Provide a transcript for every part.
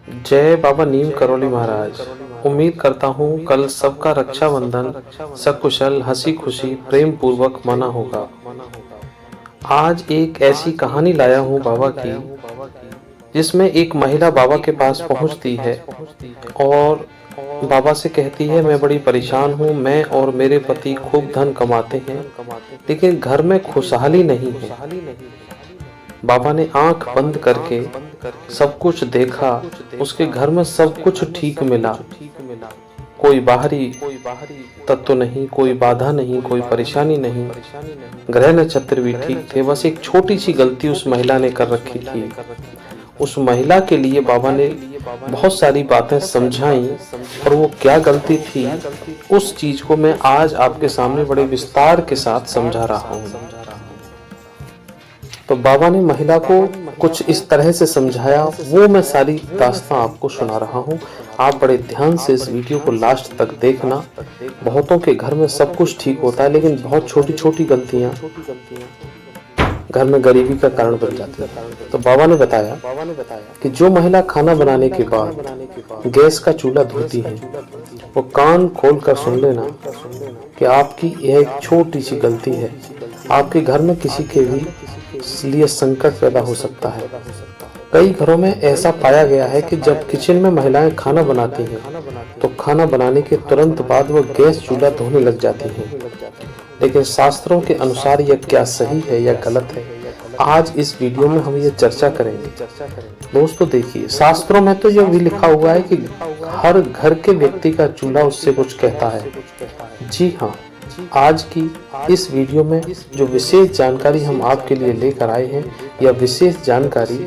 जय बाबा नीम करौली महाराज। उम्मीद करता हूँ कल सबका रक्षाबंधन सकुशल हंसी खुशी प्रेम पूर्वक मना होगा। आज एक ऐसी कहानी लाया हूँ बाबा की, जिसमें एक महिला बाबा के पास पहुँचती है और बाबा से कहती है, मैं बड़ी परेशान हूँ। मैं और मेरे पति खूब धन कमाते हैं, लेकिन घर में खुशहाली नहीं है। बाबा ने आंख बंद करके सब कुछ देखा। उसके घर में सब कुछ ठीक मिला, कोई बाहरी तत्व नहीं, कोई बाधा नहीं, कोई परेशानी नहीं। ग्रह नक्षत्र भी ठीक थे। बस एक छोटी सी गलती उस महिला ने कर रखी थी। उस महिला के लिए बाबा ने बहुत सारी बातें समझाई, और वो क्या गलती थी उस चीज को मैं आज आपके सामने बड़े विस्तार के साथ समझा रहा हूँ। तो बाबा ने महिला को कुछ इस तरह से समझाया, वो मैं सारी दास्तां आपको सुना रहा हूँ। आप बड़े ध्यान से इस वीडियो को लास्ट तक देखना। बहुतों के घर में सब कुछ ठीक होता है, लेकिन बहुत छोटी छोटी गलतियां घर में गरीबी का कारण बन जाती है। तो बाबा ने बताया कि जो महिला खाना बनाने के बाद गैस का चूल्हा धोती है, वो कान खोल कर सुन लेना कि आपकी यह एक छोटी सी गलती है। आपके घर में किसी के भी लिए संकट पैदा हो सकता है। कई घरों में ऐसा पाया गया है कि जब किचन में महिलाएं खाना बनाती हैं, तो खाना बनाने के तुरंत बाद वो गैस चूल्हा धोने लग जाती हैं। लेकिन शास्त्रों के अनुसार यह क्या सही है या गलत है, आज इस वीडियो में हम ये चर्चा करेंगे। दोस्तों देखिए, शास्त्रों में तो यह भी लिखा हुआ है कि हर घर के व्यक्ति का चूल्हा उससे कुछ कहता है। जी हाँ, आज की इस वीडियो में जो विशेष जानकारी हम आपके लिए लेकर आए हैं, यह विशेष जानकारी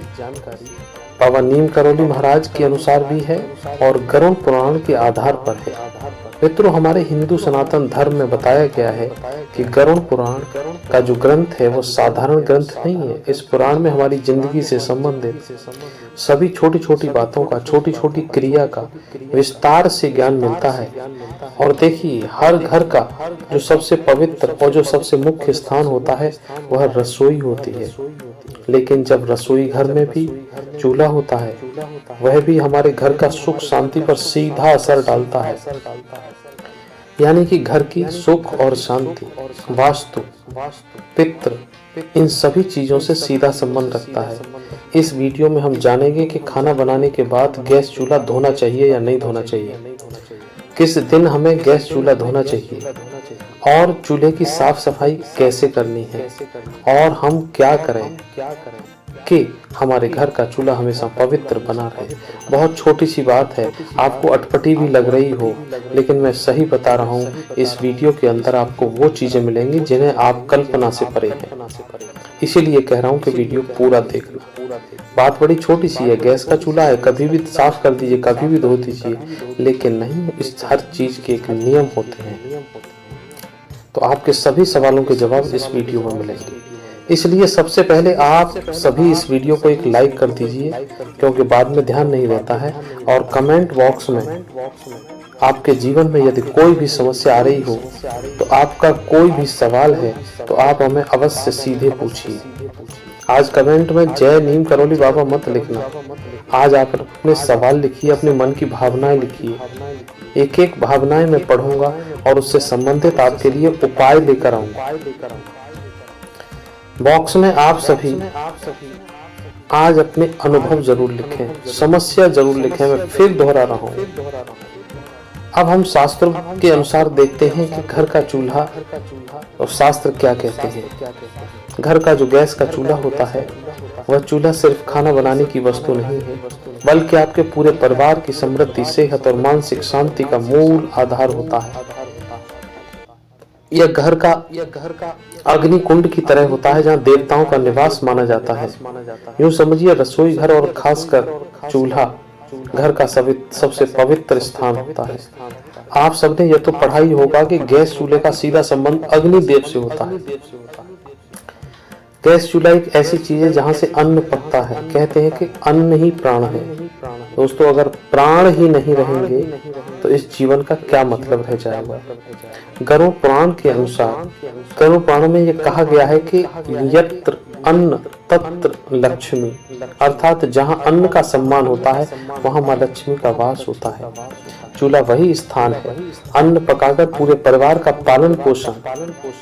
बाबा नीम करौली महाराज के अनुसार भी है और गरुड़ पुराण के आधार पर है। मित्रों, हमारे हिंदू सनातन धर्म में बताया गया है कि गरुड़ पुराण का जो ग्रंथ है वो साधारण ग्रंथ नहीं है। इस पुराण में हमारी जिंदगी से संबंधित सभी छोटी छोटी बातों का, छोटी छोटी क्रिया का विस्तार से ज्ञान मिलता है। और देखिए, हर घर का जो सबसे पवित्र और जो सबसे मुख्य स्थान होता है वह रसोई होती है। लेकिन जब रसोई घर में भी चूल्हा होता है, वह भी हमारे घर का सुख शांति पर सीधा असर डालता है। यानी कि घर की सुख और शांति, वास्तु, पितृ, इन सभी चीजों से सीधा संबंध रखता है। इस वीडियो में हम जानेंगे कि खाना बनाने के बाद गैस चूल्हा धोना चाहिए या नहीं धोना चाहिए, किस दिन हमें गैस चूल्हा धोना चाहिए, और चूल्हे की साफ सफाई कैसे करनी है, और हम क्या करें कि हमारे घर का चूल्हा हमेशा पवित्र बना रहे। बहुत छोटी सी बात है, आपको अटपटी भी लग रही हो, लेकिन मैं सही बता रहा हूँ। इस वीडियो के अंदर आपको वो चीजें मिलेंगी जिन्हें आप कल्पना से परे हैं। इसीलिए कह रहा हूँ कि वीडियो पूरा देखना। बात बड़ी छोटी सी है, गैस का चूल्हा है, कभी भी साफ कर दीजिए, कभी भी धो दीजिए, लेकिन नहीं, इस हर चीज के एक नियम होते हैं। तो आपके सभी सवालों के जवाब इस वीडियो में मिलेंगे। इसलिए सबसे पहले आप सभी इस वीडियो को एक लाइक कर दीजिए, क्योंकि बाद में ध्यान नहीं रहता है। और कमेंट बॉक्स में आपके जीवन में यदि कोई भी समस्या आ रही हो, तो आपका कोई भी सवाल है, तो आप हमें अवश्य सीधे पूछिए। आज कमेंट में जय नीम करौली बाबा मत लिखना। आज आप अपने सवाल लिखिए, अपने मन की भावनाएं लिखिए। एक एक भावनाएं मैं पढ़ूंगा और उससे संबंधित आपके लिए उपाय लेकर आऊंगा। बॉक्स में आप सभी आज अपने अनुभव जरूर लिखें, समस्या जरूर लिखें। मैं फिर दोहरा रहा हूँ। अब हम शास्त्र के अनुसार देखते हैं कि घर का चूल्हा और शास्त्र क्या कहते हैं। घर का जो गैस का चूल्हा होता है, वह चूल्हा सिर्फ खाना बनाने की वस्तु नहीं है, बल्कि आपके पूरे परिवार की समृद्धि, सेहत और मानसिक शांति का मूल आधार होता है। यह घर का अग्नि कुंड की तरह होता है, जहाँ देवताओं का निवास माना जाता है। यूं समझिए, रसोई घर और खासकर चूल्हा घर का सबसे पवित्र स्थान होता है। आप सबने यह तो पढ़ा ही होगा कि गैस चूल्हे का सीधा संबंध अग्निदेव से होता है। गैस चूल्हा एक ऐसी चीज है जहाँ से अन्न पकता है। कहते हैं कि अन्न ही प्राण है। दोस्तों, अगर प्राण ही नहीं रहेंगे तो इस जीवन का क्या मतलब रह जाएगा। गरुड़ पुराण के अनुसार, गरुड़ पुराण में यह कहा गया है कि यत्र अन्न अन्नपत्र लक्ष्मी, अर्थात जहाँ अन्न का सम्मान होता है वहाँ माँ लक्ष्मी का वास होता है। चूल्हा वही स्थान है अन्न पकाकर पूरे परिवार का पालन पोषण।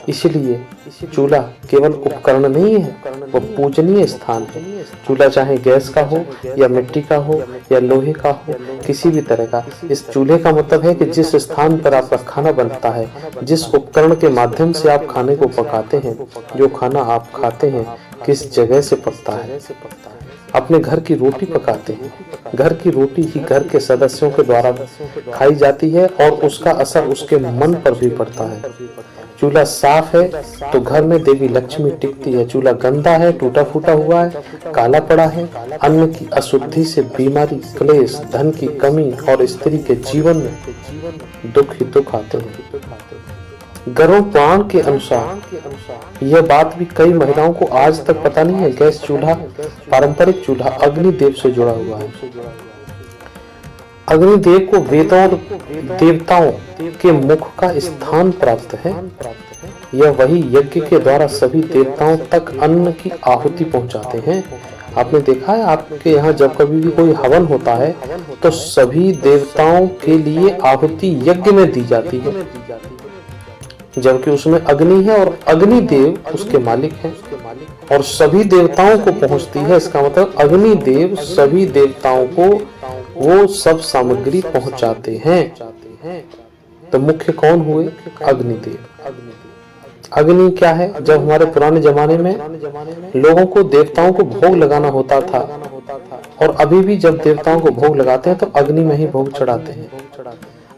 इसलिए चूल्हा केवल उपकरण नहीं है, वो पूजनीय स्थान है। चूल्हा चाहे गैस का हो या मिट्टी का हो या लोहे का हो, किसी भी तरह का, इस चूल्हे का मतलब है कि जिस स्थान पर आपका खाना बनता है, जिस उपकरण के माध्यम से आप खाने को पकाते हैं, जो खाना आप खाते हैं किस जगह से पकता है। अपने घर की रोटी पकाते हैं, घर की रोटी ही घर के सदस्यों के द्वारा खाई जाती है और उसका असर उसके मन पर भी पड़ता है। चूल्हा साफ है तो घर में देवी लक्ष्मी टिकती है। चूल्हा गंदा है, टूटा फूटा हुआ है, काला पड़ा है, अन्न की अशुद्धि से बीमारी, क्लेश, धन की कमी और स्त्री के जीवन में दुख ही दुख आते हैं। गरुड़ पुराण के अनुसार यह बात भी कई महिलाओं को आज तक पता नहीं है। गैस चूल्हा, पारंपरिक चूल्हा अग्निदेव से जुड़ा हुआ है। अग्निदेव को वेदों और देवताओं के मुख का स्थान प्राप्त है। यह वही यज्ञ के द्वारा सभी देवताओं तक अन्न की आहुति पहुंचाते हैं। आपने देखा है आपके यहाँ जब कभी भी कोई हवन होता है तो सभी देवताओं के लिए आहुति यज्ञ में दी जाती है, जबकि उसमें अग्नि है और अग्निदेव उसके मालिक हैं और सभी देवताओं को पहुंचती है। इसका मतलब अग्निदेव सभी देवताओं को वो सब सामग्री पहुंचाते हैं। तो मुख्य कौन हुए? अग्निदेव। अग्नि क्या है? जब हमारे पुराने जमाने में लोगों को देवताओं को भोग लगाना होता था, और अभी भी जब देवताओं को भोग लगाते हैं तो अग्नि में ही भोग चढ़ाते हैं।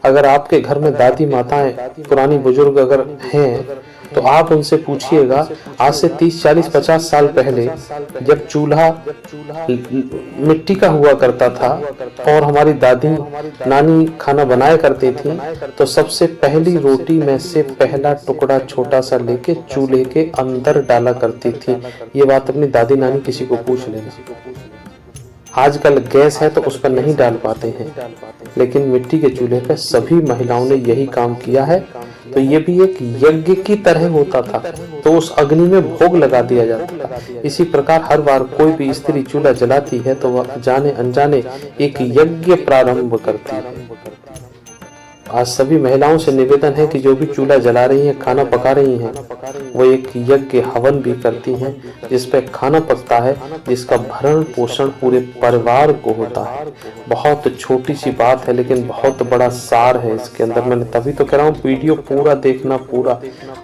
अगर आपके घर में दादी माताएं, पुरानी बुजुर्ग अगर हैं तो आप उनसे पूछिएगा, आज से 30, 40, 50 साल पहले जब चूल्हा मिट्टी का हुआ करता था और हमारी दादी नानी खाना बनाया करती थी, तो सबसे पहली रोटी में से पहला टुकड़ा छोटा सा लेके चूल्हे के अंदर डाला करती थी। ये बात अपनी दादी नानी किसी को पूछ लेना। आजकल गैस है तो उस पर नहीं डाल पाते हैं, लेकिन मिट्टी के चूल्हे पर सभी महिलाओं ने यही काम किया है। तो ये भी एक यज्ञ की तरह होता था, तो उस अग्नि में भोग लगा दिया जाता था। इसी प्रकार हर बार कोई भी स्त्री चूल्हा जलाती है तो वह जाने अनजाने एक यज्ञ प्रारंभ करती है। आज सभी महिलाओं से निवेदन है कि जो भी चूल्हा जला रही हैं, खाना पका रही हैं, वो एक यज्ञ हवन भी करती हैं, जिस पे खाना पकता है, जिसका भरण पोषण पूरे परिवार को होता है। बहुत छोटी सी बात है लेकिन बहुत बड़ा सार है इसके अंदर। मैंने तभी तो कह रहा हूँ वीडियो पूरा देखना, पूरा।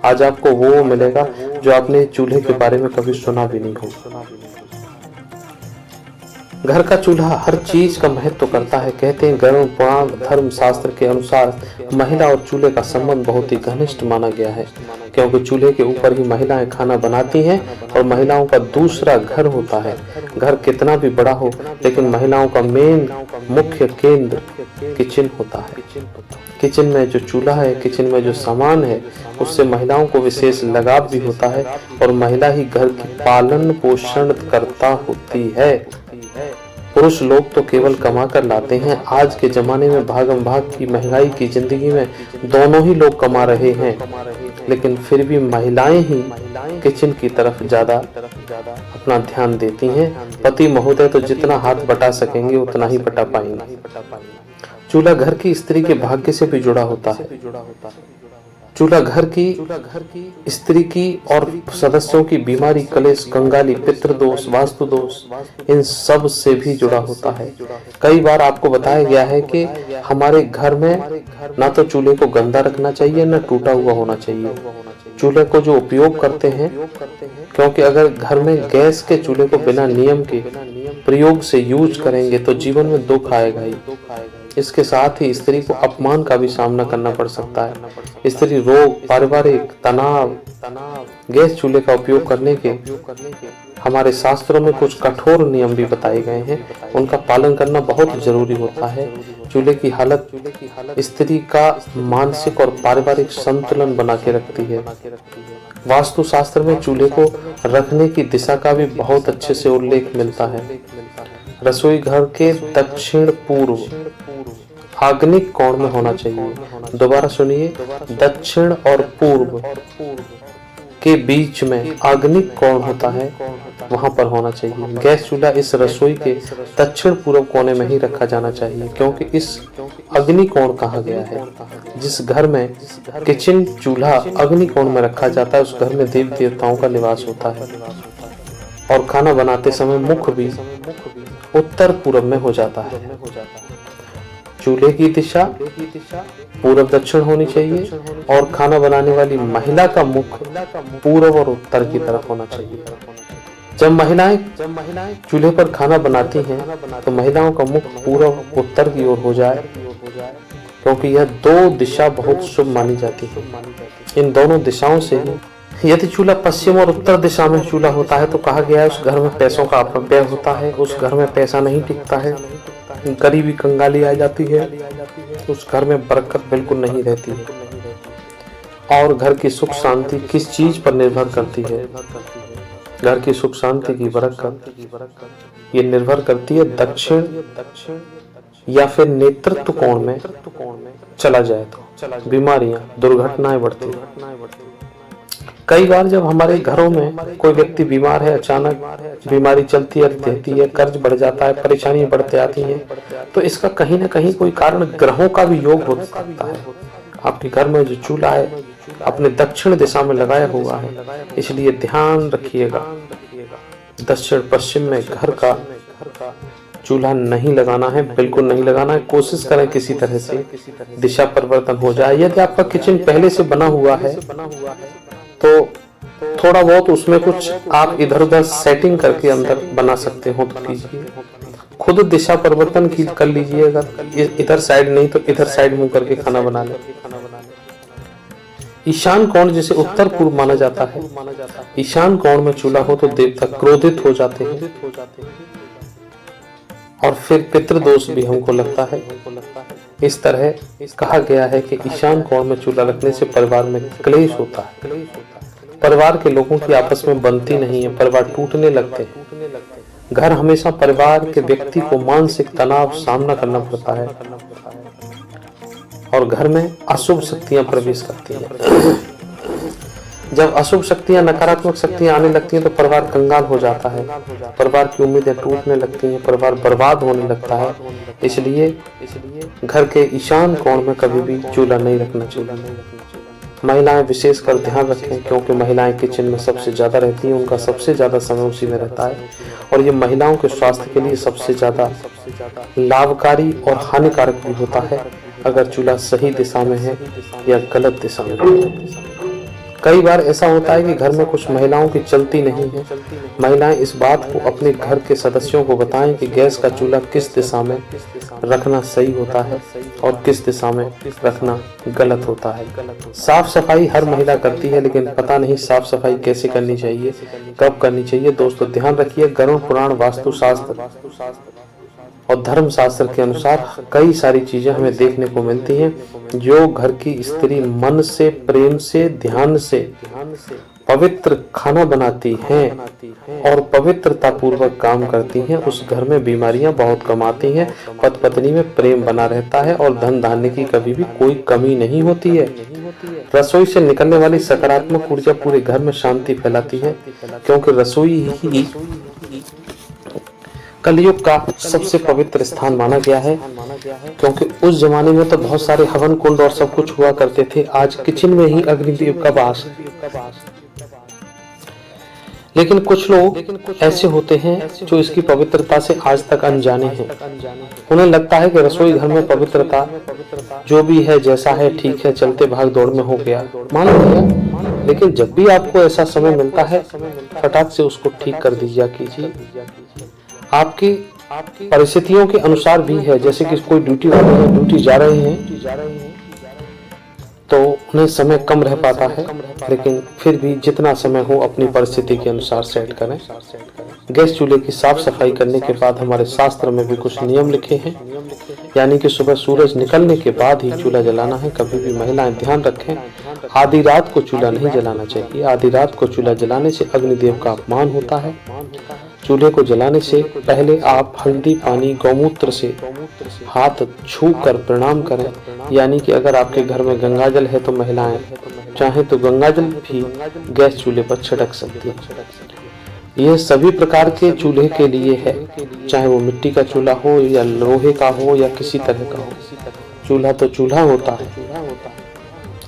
आज आपको वो मिलेगा जो आपने चूल्हे के बारे में कभी सुना भी नहीं हो। घर का चूल्हा हर चीज का महत्व करता है। कहते हैं गरुड़ पुराण धर्म शास्त्र के अनुसार महिला और चूल्हे का संबंध बहुत ही घनिष्ठ माना गया है, क्योंकि चूल्हे के ऊपर ही महिलाएं खाना बनाती हैं और महिलाओं का दूसरा घर होता है। घर कितना भी बड़ा हो, लेकिन महिलाओं का मेन मुख्य केंद्र किचन होता है। किचन में जो चूल्हा है, किचन में जो सामान है, उससे महिलाओं को विशेष लगाव भी होता है और महिला ही घर की पालन पोषण करता होती है। पुरुष लोग तो केवल कमा कर लाते हैं। आज के जमाने में भागम भाग की महंगाई की जिंदगी में दोनों ही लोग कमा रहे हैं, लेकिन फिर भी महिलाएं ही किचन की तरफ ज्यादा अपना ध्यान देती हैं। पति महोदय तो जितना हाथ बटा सकेंगे उतना ही बटा पाएंगे। चूल्हा घर की स्त्री के भाग्य से भी जुड़ा होता है। चूल्हा घर की स्त्री की और सदस्यों की बीमारी, कलेश, कंगाली, पितृदोष, वास्तु दोष, इन सब से भी जुड़ा होता है। कई बार आपको बताया गया है कि हमारे घर में ना तो चूल्हे को गंदा रखना चाहिए, ना टूटा हुआ होना चाहिए। चूल्हे को जो उपयोग करते हैं, क्योंकि अगर घर में गैस के चूल्हे को बिना नियम के प्रयोग से यूज करेंगे तो जीवन में दुख आएगा ही। इसके साथ ही स्त्री को अपमान का भी सामना करना पड़ सकता है। स्त्री रोग, पारिवारिक तनाव, गैस चूल्हे का उपयोग करने के हमारे शास्त्रों में कुछ कठोर नियम भी बताए गए हैं, उनका पालन करना बहुत जरूरी होता है। चूल्हे की हालत स्त्री का मानसिक और पारिवारिक संतुलन बना के रखती है। वास्तु शास्त्र में चूल्हे को रखने की दिशा का भी बहुत अच्छे से उल्लेख मिलता है। रसोई घर के दक्षिण पूर्व आग्नेय कोण में होना चाहिए। दोबारा सुनिए, दक्षिण और पूर्व के बीच में अग्नि कोण होता है वहां पर होना चाहिए। गैस चूल्हा इस रसोई के दक्षिण पूर्व कोने में ही रखा जाना चाहिए, क्योंकि इस अग्नि कोण कहा गया है। जिस घर में किचन चूल्हा अग्नि कोण में रखा जाता है उस घर में देवी देवताओं का निवास होता है और खाना बनाते समय मुख्य भी उत्तर पूर्व में हो जाता है। चूल्हे की दिशा पूर्व दक्षिण होनी चाहिए और खाना बनाने वाली महिला का मुख पूर्व और उत्तर की तरफ होना चाहिए। जब महिलाएं चूल्हे पर खाना बनाती हैं तो महिलाओं का मुख पूर्व उत्तर की ओर हो जाए, क्योंकि यह दो दिशा बहुत शुभ मानी जाती है। इन दोनों दिशाओं से यदि चूल्हा पश्चिम और उत्तर दिशा में चूल्हा होता है तो कहा गया है उस घर में पैसों का अपव्यय होता है, उस घर में पैसा नहीं टिकता है, गरीबी कंगाली आ जाती है, उस घर में बरकत बिल्कुल नहीं रहती है। और घर की सुख शांति किस चीज पर निर्भर करती है? घर की सुख शांति की बरकत ये निर्भर करती है दक्षिण या फिर नेतृत्व कोण में चला जाए तो बीमारियां दुर्घटनाएं बढ़ती हैं। कई बार जब हमारे घरों में कोई व्यक्ति बीमार है, अचानक बीमारी चलती रहती है, कर्ज बढ़ जाता है, परेशानियां बढ़ते आती हैं, तो इसका कहीं ना कहीं कोई कारण ग्रहों का भी योग हो सकता है। आपके घर में जो चूल्हा है अपने दक्षिण दिशा में लगाया हुआ है, इसलिए ध्यान रखिएगा दक्षिण पश्चिम में घर का चूल्हा नहीं लगाना है, बिल्कुल नहीं लगाना है। कोशिश करें किसी तरह से दिशा परिवर्तन हो जाए। यदि आपका किचन पहले से बना हुआ है तो थोड़ा बहुत उसमें कुछ आप इधर उधर सेटिंग करके अंदर बना सकते हो तो कीजिए। खुद दिशा परिवर्तन कर लीजिएगा, इधर साइड नहीं तो इधर साइड मुंह करके खाना बना ले। ईशान कोण जिसे उत्तर पूर्व माना जाता है, ईशान कोण में चूल्हा हो तो देवता क्रोधित हो जाते हैं और फिर पितृदोष भी हमको लगता है। इस तरह कहा गया है कि ईशान कोण में चूल्हा रखने से परिवार में क्लेश होता है, परिवार के लोगों की आपस में बनती नहीं है, परिवार टूटने लगते हैं। घर हमेशा परिवार के व्यक्ति को मानसिक तनाव सामना करना पड़ता है और घर में अशुभ शक्तियां प्रवेश करती हैं। जब अशुभ शक्तियां, नकारात्मक शक्तियां आने लगती हैं तो परिवार कंगाल हो जाता है, परिवार की उम्मीदें टूटने लगती हैं, परिवार बर्बाद होने लगता है। इसलिए घर के ईशान कोण में कभी भी चूल्हा नहीं रखना चाहिए। महिलाएं विशेषकर ध्यान रखें, क्योंकि महिलाएं किचन में सबसे ज्यादा रहती हैं, उनका सबसे ज्यादा समय उसी में रहता है और ये महिलाओं के स्वास्थ्य के लिए सबसे ज्यादा लाभकारी और हानिकारक भी होता है अगर चूल्हा सही दिशा में है या गलत दिशा में है। कई बार ऐसा होता है कि घर में कुछ महिलाओं की चलती नहीं है। महिलाएं इस बात को अपने घर के सदस्यों को बताएं कि गैस का चूल्हा किस दिशा में रखना सही होता है और किस दिशा में रखना गलत होता है। साफ सफाई हर महिला करती है, लेकिन पता नहीं साफ सफाई कैसे करनी चाहिए, कब करनी चाहिए। दोस्तों ध्यान रखिए, गरुड़ पुराण, वास्तुशास्त्र और धर्म शास्त्र के अनुसार कई सारी चीजें हमें देखने को मिलती हैं जो घर की स्त्री मन से, प्रेम से, ध्यान से पवित्र खाना बनाती हैं और पवित्रता पूर्वक काम करती हैं, उस घर में बीमारियां बहुत कम आती हैं, पति पत्नी में प्रेम बना रहता है और धन धान्य की कभी भी कोई कमी नहीं होती है। रसोई से निकलने वाली सकारात्मक ऊर्जा पूरे घर में शांति फैलाती है, क्योंकि रसोई ही कलयुग का सबसे पवित्र स्थान माना गया है। क्योंकि उस जमाने में तो बहुत सारे हवन कुंड और सब कुछ हुआ करते थे, आज किचन में ही अग्निदेव का वास। लेकिन कुछ लोग ऐसे होते हैं जो इसकी पवित्रता से आज तक अनजाने हैं। उन्हें लगता है कि रसोई घर में पवित्रता जो भी है, जैसा है ठीक है, चलते भाग दौड़ में हो गया, मान लिया। लेकिन जब भी आपको ऐसा समय मिलता है फटाक से उसको ठीक कर दीजिए कीजिए। आपकी परिस्थितियों के अनुसार भी है, जैसे कि कोई ड्यूटी वाले हैं, ड्यूटी जा रहे हैं तो उन्हें समय कम रह पाता है, लेकिन फिर भी जितना समय हो अपनी परिस्थिति के अनुसार सेट करें। गैस चूल्हे की साफ सफाई करने के बाद हमारे शास्त्र में भी कुछ नियम लिखे हैं, यानी कि सुबह सूरज निकलने के बाद ही चूल्हा जलाना है। कभी भी महिलाएं ध्यान रखें, आधी रात को चूल्हा नहीं जलाना चाहिए। आधी रात को चूल्हा जलाने से अग्निदेव का अपमान होता है। चूल्हे को जलाने से पहले आप हल्दी, पानी, गौमूत्र से हाथ छू कर प्रणाम करें, यानी कि अगर आपके घर में गंगा जल है तो महिलाएं चाहे तो गंगाजल भी गैस चूल्हे पर छिड़क सकती है। यह सभी प्रकार के चूल्हे के लिए है, चाहे वो मिट्टी का चूल्हा हो या लोहे का हो या किसी तरह का हो। चूल्हा तो चूल्हा होता है,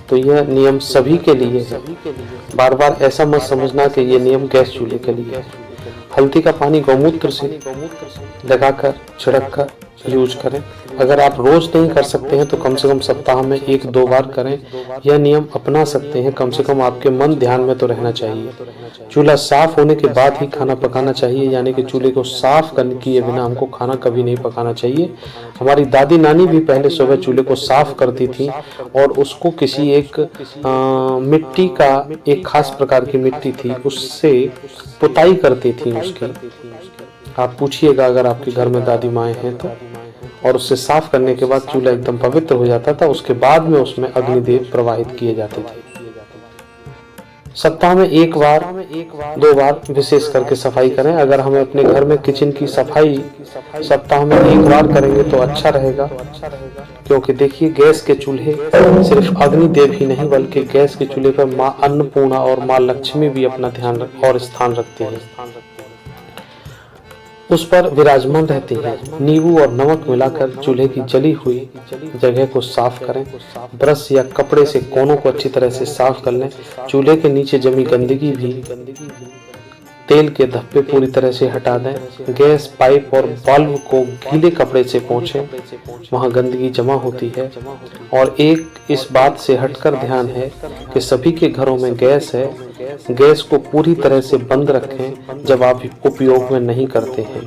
तो यह नियम सभी के लिए है। बार बार ऐसा मत समझना कि यह नियम गैस चूल्हे के लिए है। हल्दी का पानी गौमूत्र से लगाकर छिड़क कर यूज करें। अगर आप रोज नहीं कर सकते हैं तो कम से कम सप्ताह में 1-2 बार करें। यह नियम अपना सकते हैं, कम से कम आपके मन ध्यान में तो रहना चाहिए। चूल्हा साफ होने के बाद ही खाना पकाना चाहिए, यानी कि चूल्हे को साफ करने किए बिना हमको खाना कभी नहीं पकाना चाहिए। हमारी दादी नानी भी पहले सुबह चूल्हे को साफ करती थी और उसको किसी एक मिट्टी का, एक खास प्रकार की मिट्टी थी, उससे पुताई करती थी उसकी। आप पूछिएगा अगर आपके घर में दादी माएँ हैं तो। और उससे साफ करने के बाद चूल्हा एकदम पवित्र हो जाता था। उसके बाद में उसमें अग्निदेव प्रवाहित किए जाते थे। सप्ताह में 1 बार 2 बार विशेष करके सफाई करें। अगर हमें अपने घर में किचन की सफाई सप्ताह में 1 बार करेंगे तो अच्छा रहेगा, क्योंकि देखिए गैस के चूल्हे सिर्फ अग्निदेव ही नहीं बल्कि गैस के चूल्हे पर माँ अन्नपूर्णा और माँ लक्ष्मी भी अपना ध्यान और स्थान रखती है, उस पर विराजमान रहती है। नींबू और नमक मिलाकर चूल्हे की जली हुई जगह को साफ करें। ब्रश या कपड़े से कोनों को अच्छी तरह से साफ कर लें। चूल्हे के नीचे जमी गंदगी भी, तेल के धब्बे पूरी तरह से हटा दें। गैस पाइप और वाल्व को गीले कपड़े से पोंछें, वहां गंदगी जमा होती है। और एक इस बात से हटकर ध्यान है कि सभी के घरों में गैस है। गैस को पूरी तरह से बंद रखें जब आप उपयोग में नहीं करते हैं।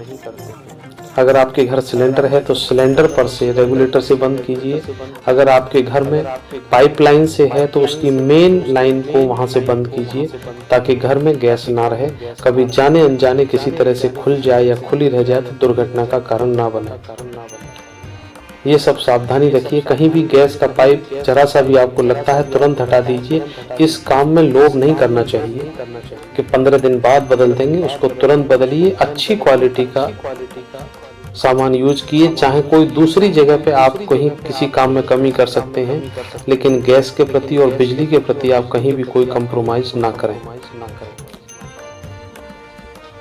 अगर आपके घर सिलेंडर है तो सिलेंडर पर से, रेगुलेटर से बंद कीजिए। अगर आपके घर में पाइपलाइन से है तो उसकी मेन लाइन को वहां से बंद कीजिए, ताकि घर में गैस ना रहे। कभी जाने अनजाने किसी तरह से खुल जाए या खुली रह जाए तो दुर्घटना का कारण ना बने। ये सब सावधानी रखिए। कहीं भी गैस का पाइप जरा सा भी आपको लगता है तुरंत हटा दीजिए। इस काम में लोभ नहीं करना चाहिए कि 15 दिन बाद बदल देंगे, उसको तुरंत बदलिए। अच्छी क्वालिटी का सामान यूज किए। चाहे कोई दूसरी जगह पे आप कहीं किसी काम में कमी कर सकते हैं, लेकिन गैस के प्रति और बिजली के प्रति आप कहीं भी कोई कंप्रोमाइज ना करें।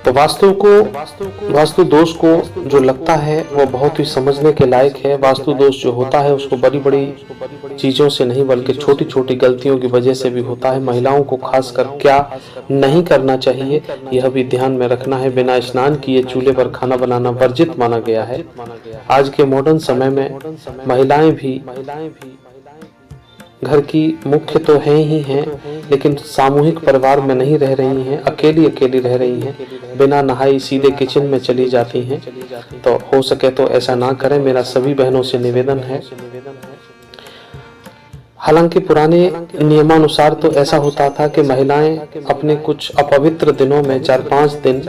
तो वास्तु दोष को जो लगता है वो बहुत ही समझने के लायक है। वास्तु दोष जो होता है उसको बड़ी बड़ी चीजों से नहीं बल्कि छोटी छोटी गलतियों की वजह से भी होता है। महिलाओं को खासकर क्या नहीं करना चाहिए यह भी ध्यान में रखना है। बिना स्नान किए चूल्हे पर खाना बनाना वर्जित माना गया है। आज के मॉडर्न समय में महिलाएं भी घर की मुख्य तो हैं ही हैं, लेकिन सामूहिक परिवार में नहीं रह रही हैं, अकेली अकेली रह रही हैं। बिना नहाई सीधे किचन में चली जाती हैं। तो हो सके तो ऐसा ना करें, मेरा सभी बहनों से निवेदन है। हालांकि पुराने नियमानुसार तो ऐसा होता था कि महिलाएं अपने कुछ अपवित्र दिनों में 4-5 दिन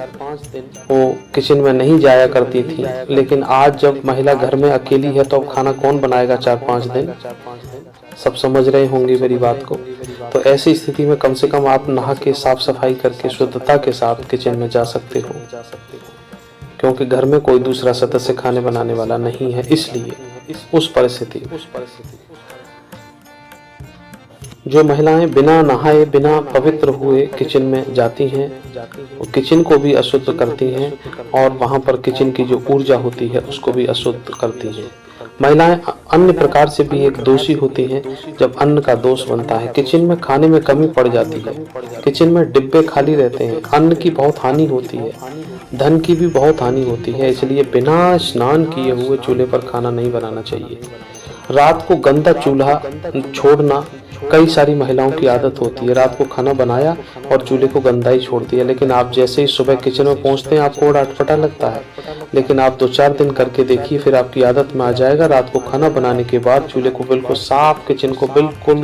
वो किचन में नहीं जाया करती थी, लेकिन आज जब महिला घर में अकेली है तो अब खाना कौन बनाएगा 4-5 दिन। सब समझ रहे होंगे मेरी बात को। तो ऐसी स्थिति में कम से कम आप नहा के साफ सफाई करके शुद्धता के साथ किचन में जा सकते हो, क्योंकि घर में कोई दूसरा सदस्य खाने बनाने वाला नहीं है। इसलिए उस परिस्थिति जो महिलाएं बिना नहाए बिना पवित्र हुए किचन में जाती हैं, वो किचन को भी अशुद्ध करती हैं और वहां पर किचन की जो ऊर्जा होती है उसको भी अशुद्ध करती हैं। महिलाएं अन्य प्रकार से भी एक दोषी होती हैं जब अन्न का दोष बनता है। किचन में खाने में कमी पड़ जाती है, किचन में डिब्बे खाली रहते हैं, अन्न की बहुत हानि होती है, धन की भी बहुत हानि होती है। इसलिए बिना स्नान किए हुए चूल्हे पर खाना नहीं बनाना चाहिए। रात को गंदा चूल्हा छोड़ना कई सारी महिलाओं की आदत होती है। रात को खाना बनाया और चूल्हे को गंदा ही छोड़ दिया, लेकिन आप जैसे ही सुबह किचन में पहुंचते हैं आपको बड़ा अटपटा लगता है। लेकिन आप 2-4 दिन करके देखिए, फिर आपकी आदत में आ जाएगा। रात को खाना बनाने के बाद चूल्हे को बिल्कुल साफ, किचन को बिल्कुल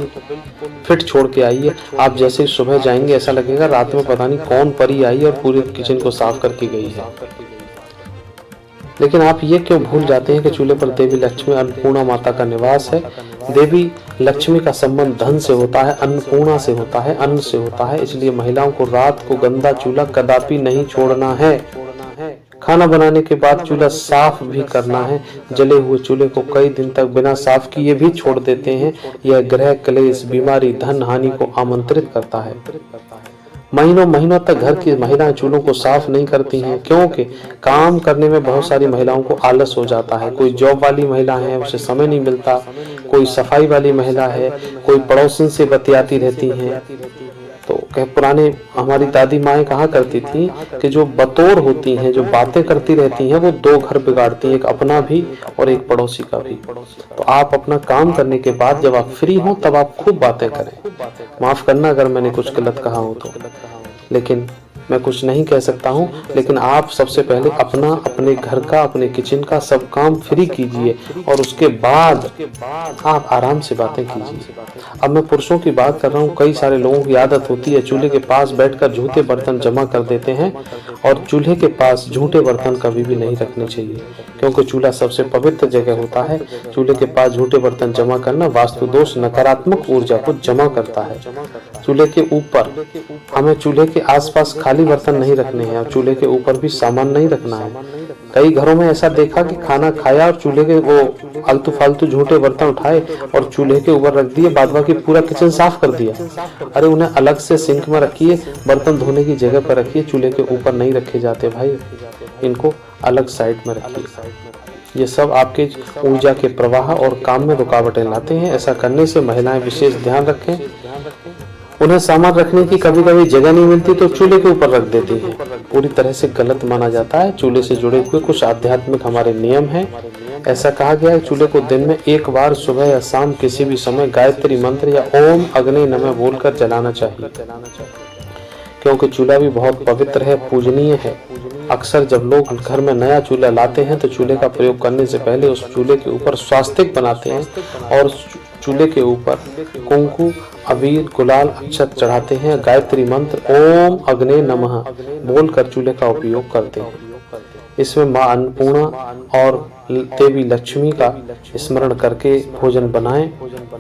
फिट छोड़ के आइए। आप जैसे ही सुबह जाएंगे ऐसा लगेगा रात में पता नहीं कौन परी आई और पूरे किचन को साफ करके गई है। लेकिन आप ये क्यों भूल जाते हैं कि चूल्हे पर देवी लक्ष्मी अन्नपूर्णा माता का निवास है। देवी लक्ष्मी का संबंध धन से होता है, अन्नपूर्णा से होता है, अन्न से होता है। इसलिए महिलाओं को रात को गंदा चूल्हा कदापि नहीं छोड़ना है, खाना बनाने के बाद चूल्हा साफ भी करना है। जले हुए चूल्हे को कई दिन तक बिना साफ किए भी छोड़ देते हैं। यह ग्रह क्लेश, बीमारी, धन हानि को आमंत्रित करता है। महीनों महीनों तक घर की महिलाएं चूल्हों को साफ नहीं करती हैं, क्योंकि काम करने में बहुत सारी महिलाओं को आलस हो जाता है। कोई जॉब वाली महिला है, उसे समय नहीं मिलता, कोई सफाई वाली महिला है, कोई पड़ोसन से बतियाती रहती हैं। तो पुराने हमारी दादी माएँ कहा करती थी कि जो बतौर होती हैं, जो बातें करती रहती हैं, वो दो घर बिगाड़ती हैं, एक अपना भी और एक पड़ोसी का भी। तो आप अपना काम करने के बाद जब आप फ्री हो तब आप खूब बातें करें। माफ करना अगर मैंने कुछ गलत कहा हो तो, लेकिन मैं कुछ नहीं कह सकता हूँ। लेकिन आप सबसे पहले अपना, अपने घर का, अपने किचन का सब काम फ्री कीजिए और उसके बाद आप आराम से बातें कीजिए। अब मैं पुरुषों की बात कर रहा हूँ। कई सारे लोगों की आदत होती है चूल्हे के पास बैठकर झूठे बर्तन जमा कर देते हैं, और चूल्हे के पास झूठे बर्तन कभी भी नहीं रखने चाहिए, क्योंकि चूल्हा सबसे पवित्र जगह होता है। चूल्हे के पास झूठे बर्तन जमा करना वास्तु दोष, नकारात्मक ऊर्जा को जमा करता है। चूल्हे के ऊपर हमें चूल्हे के आसपास खाली बर्तन नहीं रखने हैं और चूल्हे के ऊपर भी सामान नहीं रखना है। कई घरों में ऐसा देखा कि खाना खाया और चूल्हे के वो आलतू फालतू झूठे बर्तन उठाए और चूल्हे के ऊपर रख दिए, बाद बाकी पूरा किचन साफ कर दिया। अरे उन्हें अलग से सिंक में रखिए, बर्तन धोने की जगह पर रखिए, चूल्हे के ऊपर नहीं रखे जाते भाई, इनको अलग साइड में रखिए। ये सब आपके ऊर्जा के प्रवाह और काम में रुकावटें लाते हैं। ऐसा करने से महिलाएं विशेष ध्यान रखें। उन्हें सामान रखने की कभी कभी जगह नहीं मिलती तो चूल्हे के ऊपर रख देती हैं, पूरी तरह से गलत माना जाता है। चूल्हे से जुड़े हुए कुछ आध्यात्मिक हमारे नियम हैं। ऐसा कहा गया है चूल्हे को दिन में एक बार सुबह या शाम किसी भी समय गायत्री मंत्र या ओम अग्नि नमः बोलकर जलाना चाहिए, क्योंकि चूल्हा भी बहुत पवित्र है, पूजनीय है। अक्सर जब लोग घर में नया चूल्हा लाते हैं तो चूल्हे का प्रयोग करने से पहले उस चूल्हे के ऊपर स्वास्तिक बनाते हैं और चूल्हे के ऊपर कुंकु, अबीर, गुलाल, अक्षत चढ़ाते हैं। गायत्री मंत्र ओम अग्ने नमः बोलकर चूल्हे का उपयोग करते हैं। इसमें मां अन्नपूर्णा और देवी लक्ष्मी का स्मरण करके भोजन बनाएं।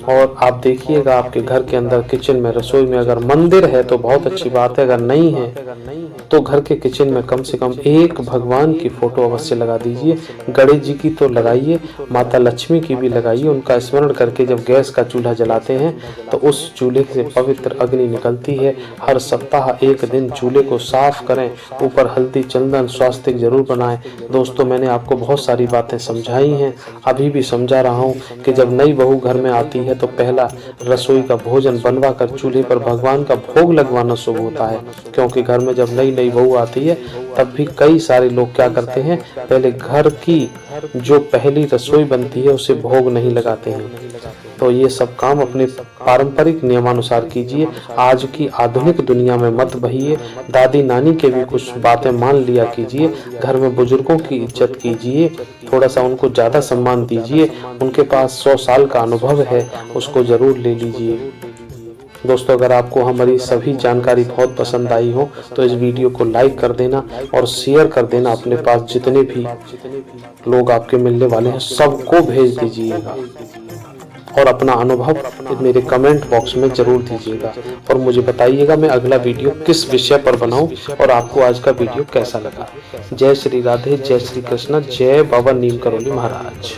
और आप देखिएगा आपके घर के अंदर किचन में, रसोई में अगर मंदिर है तो बहुत अच्छी बात है, अगर नहीं है तो घर के किचन में कम से कम एक भगवान की फोटो अवश्य लगा दीजिए। गणेश जी की तो लगाइए, माता लक्ष्मी की भी लगाइए। उनका स्मरण करके जब गैस का चूल्हा जलाते हैं तो उस चूल्हे से पवित्र अग्नि निकलती है। हर सप्ताह एक दिन चूल्हे को साफ करें, ऊपर हल्दी, चंदन, स्वास्तिक जरूर बनाएं। दोस्तों, मैंने आपको बहुत सारी बातें समझाई हैं, अभी भी समझा रहा हूँ कि जब नई बहू घर में आती है तो पहला रसोई का भोजन बनवा कर चूल्हे पर भगवान का भोग लगवाना शुभ होता है। क्योंकि घर में जब नई नई बहू आती है तब भी कई सारे लोग क्या करते हैं, पहले घर की जो पहली रसोई बनती है उसे भोग नहीं लगाते हैं। तो ये सब काम अपने पारंपरिक नियमानुसार कीजिए। आज की आधुनिक दुनिया में मत बहिए। दादी नानी के भी कुछ बातें मान लिया कीजिए। घर में बुजुर्गों की इज्जत कीजिए, थोड़ा सा उनको ज्यादा सम्मान दीजिए। उनके पास 100 साल का अनुभव है, उसको जरूर ले लीजिए। दोस्तों, अगर आपको हमारी सभी जानकारी बहुत पसंद आई हो तो इस वीडियो को लाइक कर देना और शेयर कर देना। अपने पास जितने भी लोग आपके मिलने वाले हैं सबको भेज दीजिएगा और अपना अनुभव मेरे कमेंट बॉक्स में जरूर दीजिएगा और मुझे बताइएगा मैं अगला वीडियो किस विषय पर बनाऊं और आपको आज का वीडियो कैसा लगा। जय श्री राधे, जय श्री कृष्ण, जय बाबा नीम करोली महाराज।